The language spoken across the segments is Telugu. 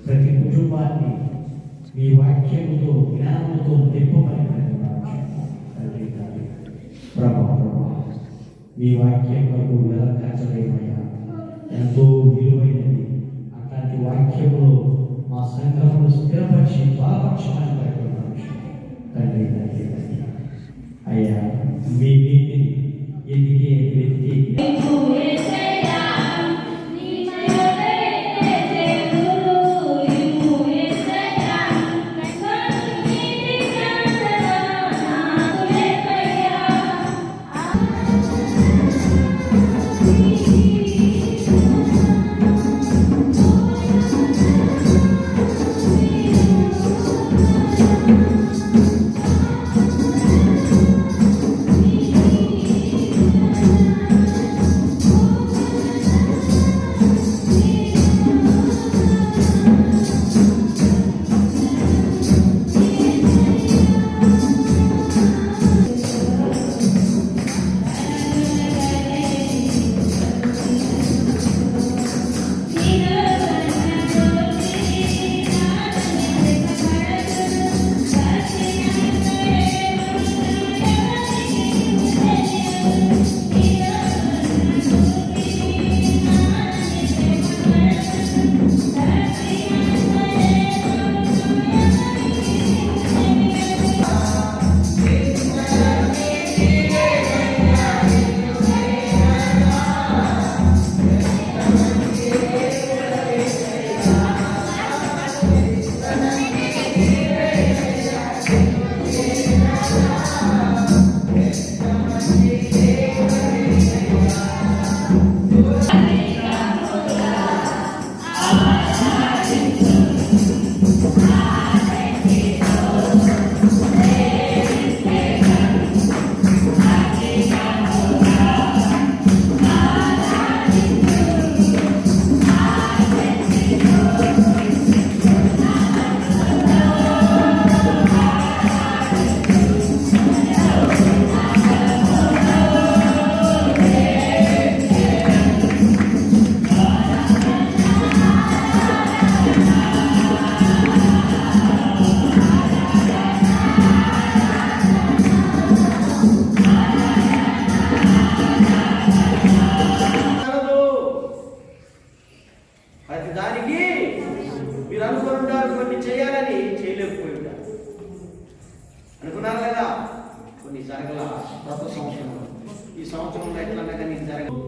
ప్రతి కుటుంబాన్ని మీ వాక్యముతో జ్ఞానముతో నింపమని ప్రభావం మీ వాక్యం వరకు వెలకచ్చలేమయ్యా ఎంతో విలువైనది. అట్లాంటి వాక్యములో మా సంఘమును స్థిరపరిచి బలపరచమని తండ్రి అయ్యా మీ నీతిని ఎదిగే వ్యక్తి అనుకున్నారు కదా. కొన్ని జరగల గత సంవత్సరం ఈ సంవత్సరంలో ఎట్లన్నా కానీ జరగదు.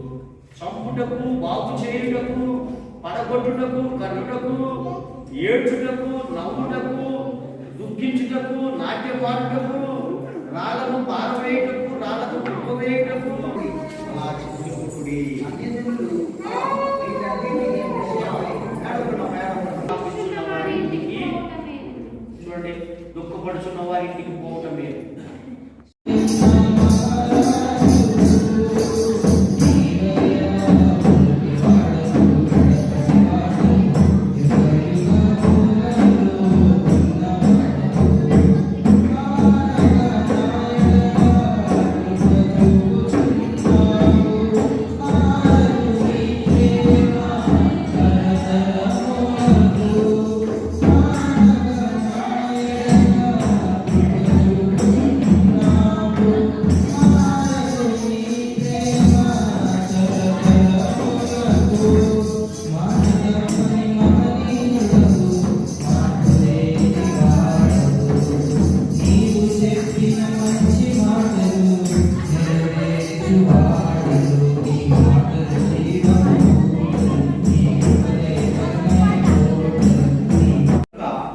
చంపుటకు, బాగు చేయుటకు, పడగొట్టుటకు, కన్నుటకు, ఏడ్చుటకు, నవ్వుటకు, దుఃఖించుటకు, నాట్య పాడుటకు, రాళ్లను పారవేయుటకు, రాళ్లకు కుప్పవేయుటకు అలా చెప్పుకుడి. చూడండి, దుఃఖపడుచున్న వారింటికి పోవటం లేదు.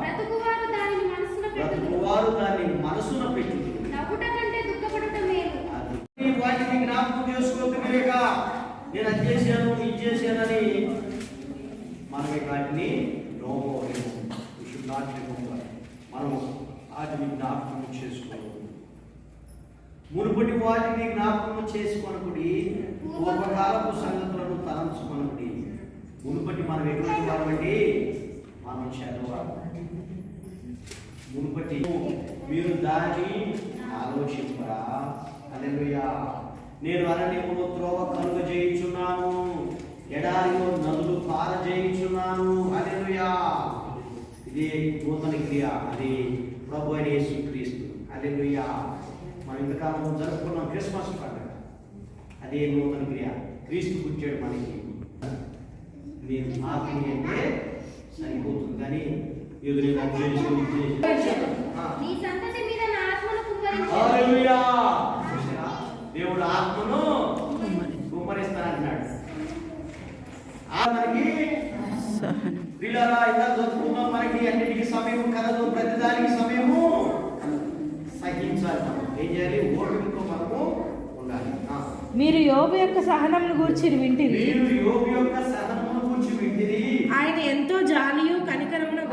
బ్రతుకువారు దానిని మనసున పెట్టుదురు. వారు దాన్ని మనసున పెట్టుదురు. నవ్వుట కంటే దుఃఖపడుట మేలు. అది వాటిని జ్ఞాపకం చేసుకోలేక నేను అది చేశాను ఇది చేశానని మనమే వాటిని మనం వాటిని జ్ఞాపకం చేసుకోవాలి. మునుపటి వాటిని జ్ఞాపకం చేసుకొనకుడి, పూర్వకాలపు సంగతులను తలంచుకొనకుడి. మునుపటి మనం ఎటువంటి వారండి? మనం చదవాలి. మునుపటి మీరు దాన్ని ఆలోచింపరా? హల్లెలూయా. నేను అరణ్యములో త్రోవ కలుగజేయుచున్నాను, ఎడారిలో నదులు పారజేయుచున్నాను. హల్లెలూయా. ఇది నూతన క్రియ, అది ప్రభు అయిన యేసుక్రీస్తు. హల్లెలూయా. మనం ఇంతకాలం జరుపుకున్నాం క్రిస్మస్ పండుగ, అదే నూతన క్రియ. క్రీస్తు పుట్టాడు మనకి. మీరు ఆత్మీయ అంటే సరిపోతుంది, కానీ ఎదురుగా నీ సంతతి మీద నా ఆత్మను కుమ్మరించెదను. హల్లెలూయా. దేవుడు ఆత్మను కుమ్మరిస్తానంటున్నాడు. మనకి పిల్లలా ఇలా చదువుకున్నాం, మనకి అన్నిటికీ సమయం కలదు, ప్రతిదానికి సమయము సహించాలి. మనం ఏం చేయాలి? ఓపికతో మనము ఉండాలి. మీరు యోబు యొక్క సహనమును గూర్చి వింటిరి. మీరు యోబు యొక్క సహనమును గూర్చి వింటిరి. ఆయన ఎంతో జాలియు కనికరమును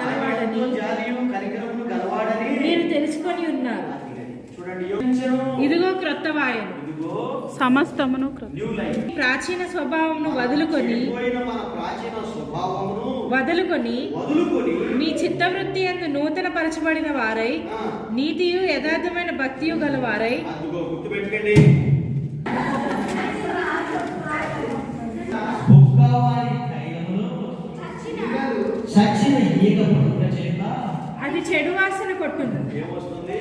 గలవాడని మీరు తెలుసుకొని ఉన్నారు. చూడండి, ఇదిగో క్రొత్త వాయను, ఇదిగో సమస్తమును న్యూ లైఫ్. ప్రాచీన స్వభావమును వదులుకొని మన ప్రాచీన స్వభావమును వదులుకొని మీ చిత్తవృత్తి యందు నూతన పరచబడిన వారై నీతియు యథార్థమైన భక్తియు గలవారై. అదిగో గుర్తుపెట్టుకోండి. బొక్కవారి తైలములో చచ్చిన ఈగ పుట్టుక చేత అది చెడు వాసన కొట్టును. ఏమొస్తుంది?